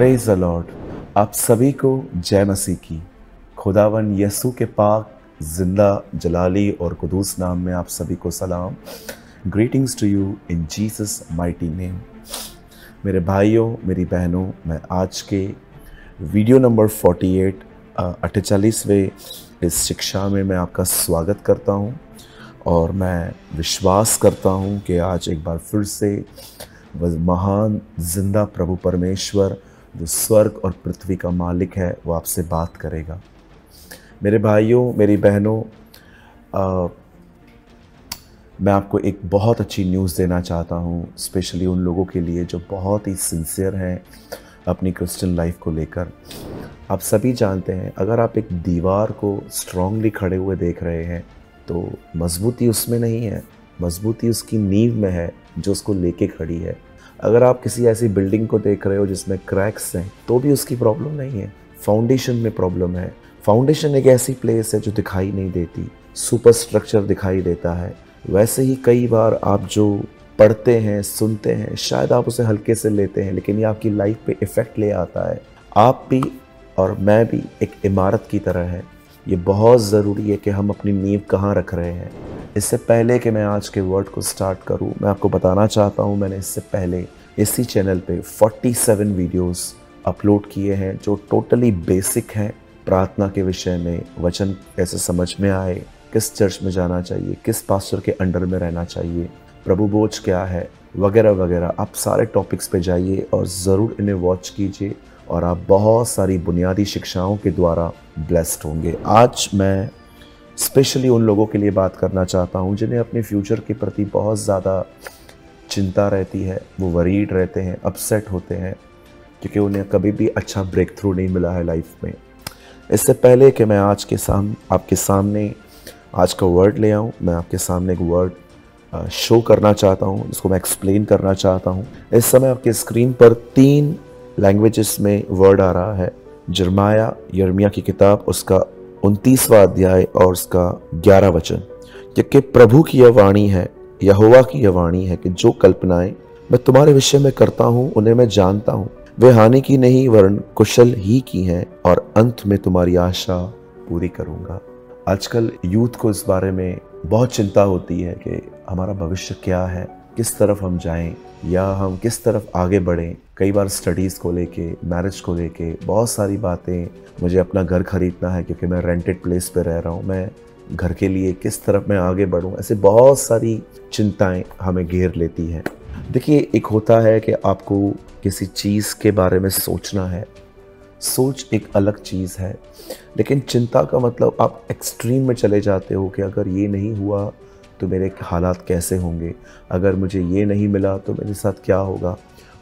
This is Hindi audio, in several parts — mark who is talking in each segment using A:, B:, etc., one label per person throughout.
A: Praise the Lord. आप सभी को जय मसीह की। खुदावन यसु के पाक जिंदा जलाली और कुदूस नाम में आप सभी को सलाम। Greetings to you in Jesus mighty name. मेरे भाइयों मेरी बहनों, मैं आज के वीडियो नंबर 48वें इस शिक्षा में मैं आपका स्वागत करता हूं और मैं विश्वास करता हूं कि आज एक बार फिर से वह महान जिंदा प्रभु परमेश्वर जो स्वर्ग और पृथ्वी का मालिक है वो आपसे बात करेगा। मेरे भाइयों मेरी बहनों, मैं आपको एक बहुत अच्छी न्यूज़ देना चाहता हूँ, स्पेशली उन लोगों के लिए जो बहुत ही सिंसियर हैं अपनी क्रिश्चियन लाइफ को लेकर। आप सभी जानते हैं, अगर आप एक दीवार को स्ट्रांगली खड़े हुए देख रहे हैं तो मजबूती उसमें नहीं है, मजबूती उसकी नींव में है जो उसको लेके खड़ी है। अगर आप किसी ऐसी बिल्डिंग को देख रहे हो जिसमें क्रैक्स हैं तो भी उसकी प्रॉब्लम नहीं है, फाउंडेशन में प्रॉब्लम है। फाउंडेशन एक ऐसी प्लेस है जो दिखाई नहीं देती, सुपर स्ट्रक्चर दिखाई देता है। वैसे ही कई बार आप जो पढ़ते हैं, सुनते हैं, शायद आप उसे हल्के से लेते हैं, लेकिन ये आपकी लाइफ पे इफ़ेक्ट ले आता है। आप भी और मैं भी एक इमारत की तरह है। ये बहुत ज़रूरी है कि हम अपनी नींव कहाँ रख रहे हैं। इससे पहले कि मैं आज के वर्ड को स्टार्ट करूं, मैं आपको बताना चाहता हूं, मैंने इससे पहले इसी चैनल पे 47 वीडियोस अपलोड किए हैं जो टोटली बेसिक हैं प्रार्थना के विषय में, वचन कैसे समझ में आए, किस चर्च में जाना चाहिए, किस पास्टर के अंडर में रहना चाहिए, प्रभु बोझ क्या है, वगैरह वगैरह। आप सारे टॉपिक्स पे जाइए और ज़रूर इन्हें वॉच कीजिए और आप बहुत सारी बुनियादी शिक्षाओं के द्वारा ब्लेस्ड होंगे। आज मैं स्पेशली उन लोगों के लिए बात करना चाहता हूं जिन्हें अपने फ्यूचर के प्रति बहुत ज़्यादा चिंता रहती है, वो वरीड रहते हैं, अपसेट होते हैं क्योंकि उन्हें कभी भी अच्छा ब्रेक थ्रू नहीं मिला है लाइफ में। इससे पहले कि मैं आज के आपके सामने आज का वर्ड ले आऊँ, मैं आपके सामने एक वर्ड शो करना चाहता हूँ, जिसको मैं एक्सप्लेन करना चाहता हूँ। इस समय आपके स्क्रीन पर 3 लैंग्वेजेस में वर्ड आ रहा है। यिर्मयाह की किताब, उसका 29वां अध्याय और उसका 11 वचन। क्योंकि प्रभु की यह वाणी है, यहोवा की यह वाणी है कि जो कल्पनाएं मैं तुम्हारे विषय में करता हूँ उन्हें मैं जानता हूँ, वे हानि की नहीं वरन कुशल ही की हैं, और अंत में तुम्हारी आशा पूरी करूँगा। आजकल यूथ को इस बारे में बहुत चिंता होती है कि हमारा भविष्य क्या है, किस तरफ हम जाएं या हम किस तरफ आगे बढ़ें। कई बार स्टडीज़ को लेके, मैरिज को लेके बहुत सारी बातें, मुझे अपना घर खरीदना है क्योंकि मैं रेंटेड प्लेस पे रह रहा हूँ, मैं घर के लिए किस तरफ मैं आगे बढ़ूँ, ऐसे बहुत सारी चिंताएं हमें घेर लेती हैं। देखिए, एक होता है कि आपको किसी चीज़ के बारे में सोचना है, सोच एक अलग चीज़ है, लेकिन चिंता का मतलब आप एक्सट्रीम में चले जाते हो कि अगर ये नहीं हुआ तो मेरे हालात कैसे होंगे, अगर मुझे ये नहीं मिला तो मेरे साथ क्या होगा।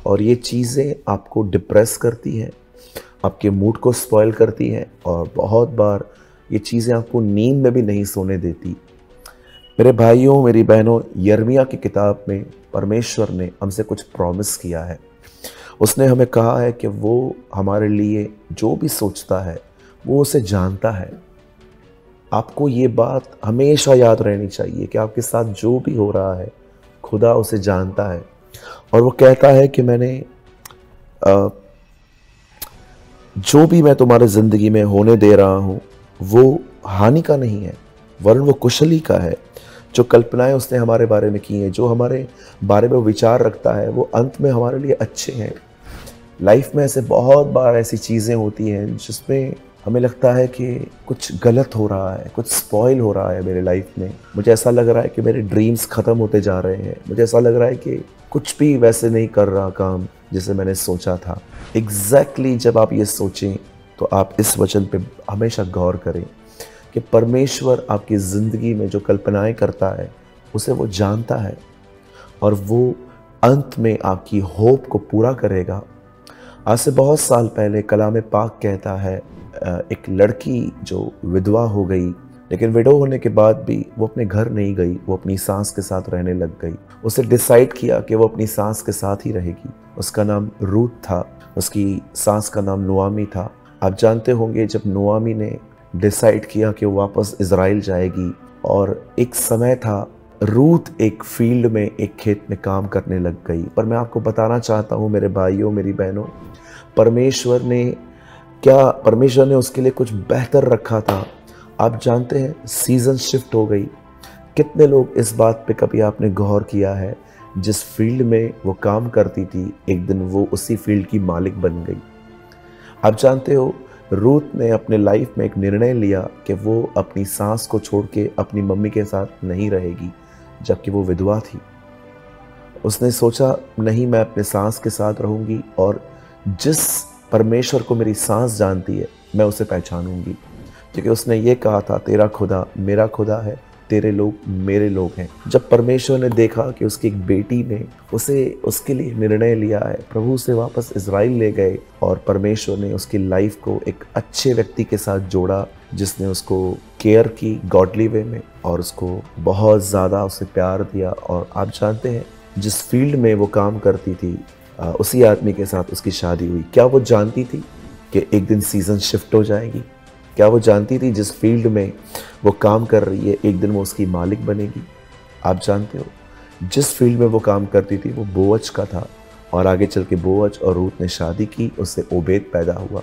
A: और ये चीज़ें आपको डिप्रेस करती हैं, आपके मूड को स्पॉइल करती हैं और बहुत बार ये चीज़ें आपको नींद में भी नहीं सोने देती। मेरे भाइयों मेरी बहनों, यिर्मयाह की किताब में परमेश्वर ने हमसे कुछ प्रॉमिस किया है। उसने हमें कहा है कि वो हमारे लिए जो भी सोचता है वो उसे जानता है। आपको ये बात हमेशा याद रहनी चाहिए कि आपके साथ जो भी हो रहा है खुदा उसे जानता है, और वो कहता है कि मैंने जो भी मैं तुम्हारे ज़िंदगी में होने दे रहा हूँ वो हानि का नहीं है वरन वो कुशली का है। जो कल्पनाएं उसने हमारे बारे में की हैं, जो हमारे बारे में विचार रखता है, वो अंत में हमारे लिए अच्छे हैं। लाइफ में ऐसे बहुत बार ऐसी चीज़ें होती हैं जिसमें हमें लगता है कि कुछ गलत हो रहा है, कुछ स्पॉइल हो रहा है मेरे लाइफ में। मुझे ऐसा लग रहा है कि मेरे ड्रीम्स ख़त्म होते जा रहे हैं, मुझे ऐसा लग रहा है कि कुछ भी वैसे नहीं कर रहा काम जैसे मैंने सोचा था। एग्जैक्टली जब आप ये सोचें तो आप इस वचन पे हमेशा गौर करें कि परमेश्वर आपकी ज़िंदगी में जो कल्पनाएं करता है उसे वो जानता है और वो अंत में आपकी होप को पूरा करेगा। आज से बहुत साल पहले कलाम पाक कहता है, एक लड़की जो विधवा हो गई, लेकिन विडो होने के बाद भी वो अपने घर नहीं गई, वो अपनी सास के साथ रहने लग गई। उसे डिसाइड किया कि वो अपनी सास के साथ ही रहेगी। उसका नाम रूथ था, उसकी सास का नाम नोआमी था। आप जानते होंगे जब नोआमी ने डिसाइड किया कि वो वापस इज़राइल जाएगी, और एक समय था रूथ एक फील्ड में, एक खेत में काम करने लग गई। पर मैं आपको बताना चाहता हूँ मेरे भाइयों मेरी बहनों, परमेश्वर ने उसके लिए कुछ बेहतर रखा था। आप जानते हैं, सीज़न शिफ्ट हो गई। कितने लोग इस बात पे कभी आपने गौर किया है, जिस फील्ड में वो काम करती थी, एक दिन वो उसी फील्ड की मालिक बन गई। आप जानते हो, रूथ ने अपने लाइफ में एक निर्णय लिया कि वो अपनी सास को छोड़ के अपनी मम्मी के साथ नहीं रहेगी, जबकि वो विधवा थी। उसने सोचा, नहीं, मैं अपने सास के साथ रहूंगी और जिस परमेश्वर को मेरी सास जानती है मैं उसे पहचानूंगी, क्योंकि उसने ये कहा था, तेरा खुदा मेरा खुदा है, तेरे लोग मेरे लोग हैं। जब परमेश्वर ने देखा कि उसकी एक बेटी ने उसके लिए निर्णय लिया है, प्रभु से वापस इजराइल ले गए और परमेश्वर ने उसकी लाइफ को एक अच्छे व्यक्ति के साथ जोड़ा, जिसने उसको केयर की गॉडली वे में और उसको बहुत ज़्यादा उसे प्यार दिया। और आप जानते हैं, जिस फील्ड में वो काम करती थी, उसी आदमी के साथ उसकी शादी हुई। क्या वो जानती थी कि एक दिन सीज़न शिफ्ट हो जाएगी? क्या वो जानती थी जिस फील्ड में वो काम कर रही है, एक दिन वो उसकी मालिक बनेगी? आप जानते हो, जिस फील्ड में वो काम करती थी वो बोअज का था, और आगे चल के बोअज और रूथ ने शादी की, उससे ओबेद पैदा हुआ।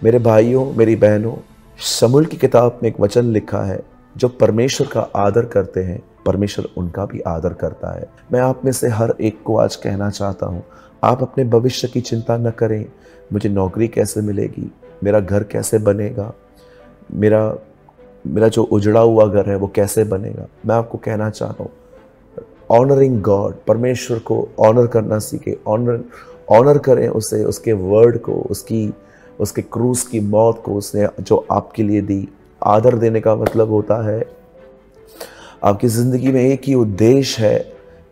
A: मेरे भाइयों, मेरी बहनों, शमूएल की किताब में एक वचन लिखा है, जो परमेश्वर का आदर करते हैं परमेश्वर उनका भी आदर करता है। मैं आप में से हर एक को आज कहना चाहता हूँ, आप अपने भविष्य की चिंता न करें। मुझे नौकरी कैसे मिलेगी, मेरा घर कैसे बनेगा, मेरा जो उजड़ा हुआ घर है वो कैसे बनेगा। मैं आपको कहना चाहता हूँ, ऑनरिंग गॉड, परमेश्वर को ऑनर करना सीखे। ऑनर करें उसे, उसके वर्ड को, उसके क्रूस की मौत को उसने जो आपके लिए दी। आदर देने का मतलब होता है, आपकी ज़िंदगी में एक ही उद्देश्य है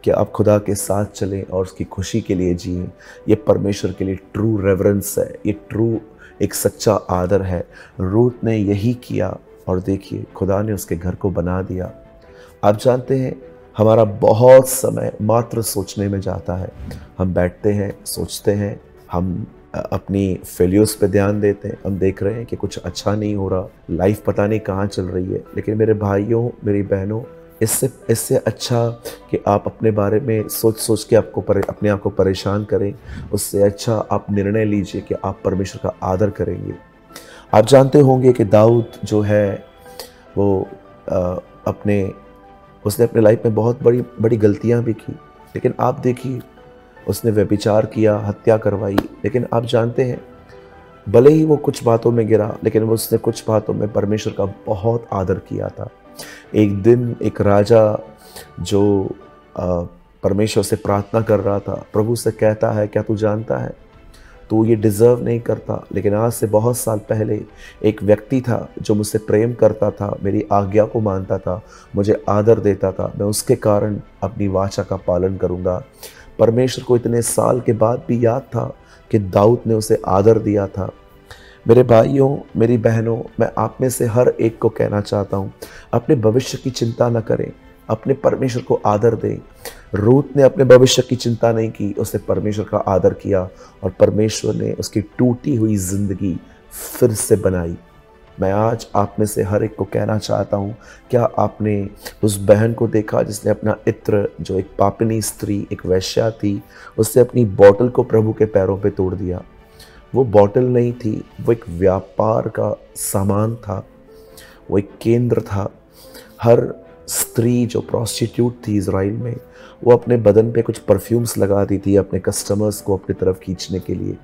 A: कि आप खुदा के साथ चलें और उसकी खुशी के लिए जिएं। ये परमेश्वर के लिए ट्रू रेवरेंस है, ये ट्रू एक सच्चा आदर है। रूथ ने यही किया और देखिए, खुदा ने उसके घर को बना दिया। आप जानते हैं, हमारा बहुत समय मात्र सोचने में जाता है। हम बैठते हैं, सोचते हैं, हम अपनी फेल्यूर्स पे ध्यान देते हैं, हम देख रहे हैं कि कुछ अच्छा नहीं हो रहा, लाइफ पता नहीं कहाँ चल रही है। लेकिन मेरे भाइयों, मेरी बहनों, इससे अच्छा कि आप अपने बारे में सोच के अपने आप को परेशान करें, उससे अच्छा आप निर्णय लीजिए कि आप परमेश्वर का आदर करेंगे। आप जानते होंगे कि दाऊद जो है वो उसने अपने लाइफ में बहुत बड़ी बड़ी गलतियां भी की, लेकिन आप देखिए, उसने व्यभिचार किया, हत्या करवाई। लेकिन आप जानते हैं, भले ही वो कुछ बातों में गिरा, लेकिन वो उसने कुछ बातों में परमेश्वर का बहुत आदर किया था। एक दिन एक राजा जो परमेश्वर से प्रार्थना कर रहा था, प्रभु से कहता है, क्या तू जानता है, तू ये डिज़र्व नहीं करता, लेकिन आज से बहुत साल पहले एक व्यक्ति था जो मुझसे प्रेम करता था, मेरी आज्ञा को मानता था, मुझे आदर देता था, मैं उसके कारण अपनी वाचा का पालन करूँगा। परमेश्वर को इतने साल के बाद भी याद था कि दाऊद ने उसे आदर दिया था। मेरे भाइयों, मेरी बहनों, मैं आप में से हर एक को कहना चाहता हूँ, अपने भविष्य की चिंता न करें, अपने परमेश्वर को आदर दें। रूथ ने अपने भविष्य की चिंता नहीं की, उसने परमेश्वर का आदर किया और परमेश्वर ने उसकी टूटी हुई जिंदगी फिर से बनाई। मैं आज आप में से हर एक को कहना चाहता हूँ, क्या आपने उस बहन को देखा जिसने अपना इत्र, जो एक पापिनी स्त्री, एक वैश्या थी, उसने अपनी बॉटल को प्रभु के पैरों पे तोड़ दिया। वो बॉटल नहीं थी, वो एक व्यापार का सामान था, वो एक केंद्र था। हर स्त्री जो प्रोस्टिट्यूट थी इज़राइल में, वो अपने बदन पे कुछ परफ्यूम्स लगाती थी अपने कस्टमर्स को अपनी तरफ खींचने के लिए।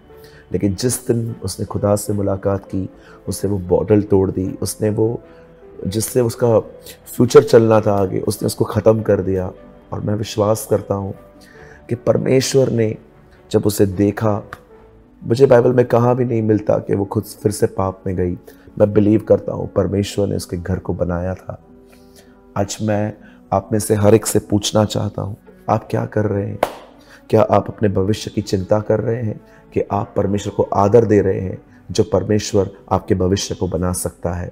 A: लेकिन जिस दिन उसने खुदा से मुलाकात की, उसने वो बॉटल तोड़ दी, उसने वो जिससे उसका फ्यूचर चलना था आगे, उसने उसको ख़त्म कर दिया। और मैं विश्वास करता हूँ कि परमेश्वर ने जब उसे देखा, मुझे बाइबल में कहाँ भी नहीं मिलता कि वो खुद फिर से पाप में गई। मैं बिलीव करता हूँ परमेश्वर ने उसके घर को बनाया था। आज मैं आप में से हर एक से पूछना चाहता हूँ, आप क्या कर रहे हैं? क्या आप अपने भविष्य की चिंता कर रहे हैं कि आप परमेश्वर को आदर दे रहे हैं, जो परमेश्वर आपके भविष्य को बना सकता है?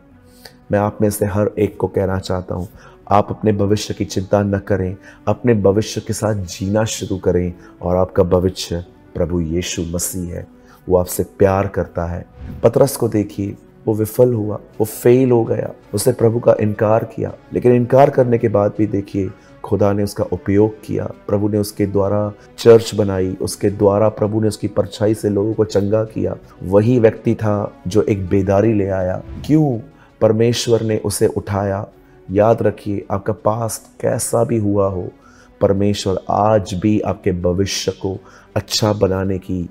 A: मैं आप में से हर एक को कहना चाहता हूँ, आप अपने भविष्य की चिंता न करें, अपने भविष्य के साथ जीना शुरू करें। और आपका भविष्य प्रभु यीशु मसीह है, वो आपसे प्यार करता है। पतरस को देखिए, वो विफल हुआ, वो फेल हो गया, उसने प्रभु का इनकार किया, लेकिन इनकार करने के बाद भी देखिए खुदा ने उसका उपयोग किया, प्रभु ने उसके द्वारा चर्च बनाई, उसके द्वारा प्रभु ने उसकी परछाई से लोगों को चंगा किया। वही व्यक्ति था जो एक बेदारी ले आया। क्यों? परमेश्वर ने उसे उठाया। याद रखिए, आपका पास्ट कैसा भी हुआ हो, परमेश्वर आज भी आपके भविष्य को अच्छा बनाने की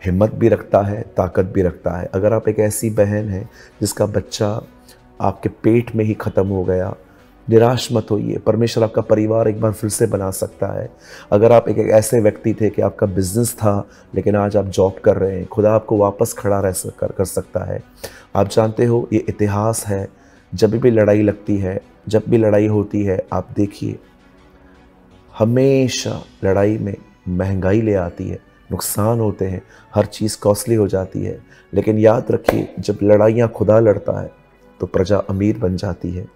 A: हिम्मत भी रखता है, ताकत भी रखता है। अगर आप एक ऐसी बहन हैं जिसका बच्चा आपके पेट में ही ख़त्म हो गया, निराश मत होइए, परमेश्वर आपका परिवार एक बार फिर से बना सकता है। अगर आप एक ऐसे व्यक्ति थे कि आपका बिजनेस था लेकिन आज आप जॉब कर रहे हैं, खुदा आपको वापस खड़ा कर सकता है। आप जानते हो, ये इतिहास है, जब भी लड़ाई लगती है, जब भी लड़ाई होती है, आप देखिए हमेशा लड़ाई में महंगाई ले आती है, नुकसान होते हैं, हर चीज़ कॉस्टली हो जाती है। लेकिन याद रखिए, जब लड़ाइयाँ खुदा लड़ता है तो प्रजा अमीर बन जाती है।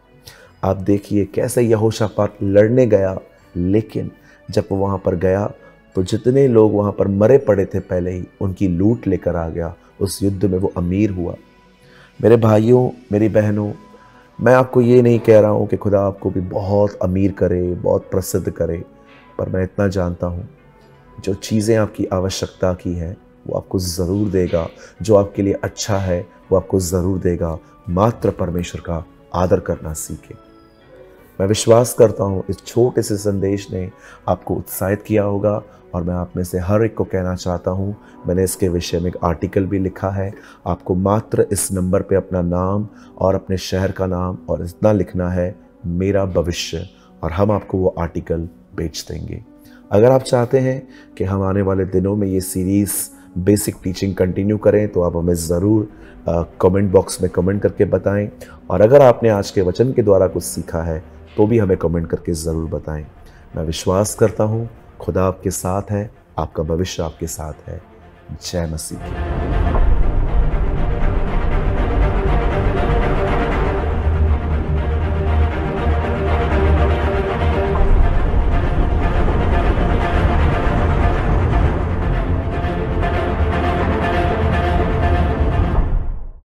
A: आप देखिए कैसे यहोशापात लड़ने गया, लेकिन जब वो वहाँ पर गया तो जितने लोग वहाँ पर मरे पड़े थे पहले ही, उनकी लूट लेकर आ गया। उस युद्ध में वो अमीर हुआ। मेरे भाइयों, मेरी बहनों, मैं आपको ये नहीं कह रहा हूँ कि खुदा आपको भी बहुत अमीर करे, बहुत प्रसिद्ध करे, पर मैं इतना जानता हूँ, जो चीज़ें आपकी आवश्यकता की हैं वो आपको ज़रूर देगा। जो आपके लिए अच्छा है वो आपको ज़रूर देगा। मात्र परमेश्वर का आदर करना सीखें। मैं विश्वास करता हूँ इस छोटे से संदेश ने आपको उत्साहित किया होगा, और मैं आप में से हर एक को कहना चाहता हूँ, मैंने इसके विषय में एक आर्टिकल भी लिखा है। आपको मात्र इस नंबर पे अपना नाम और अपने शहर का नाम और इतना लिखना है, मेरा भविष्य, और हम आपको वो आर्टिकल बेच देंगे। अगर आप चाहते हैं कि हम आने वाले दिनों में ये सीरीज़ बेसिक टीचिंग कंटिन्यू करें तो आप हमें ज़रूर कमेंट बॉक्स में कमेंट करके बताएं। और अगर आपने आज के वचन के द्वारा कुछ सीखा है तो भी हमें कमेंट करके ज़रूर बताएं। मैं विश्वास करता हूँ खुदा आपके साथ है, आपका भविष्य आपके साथ है। जय मसीह।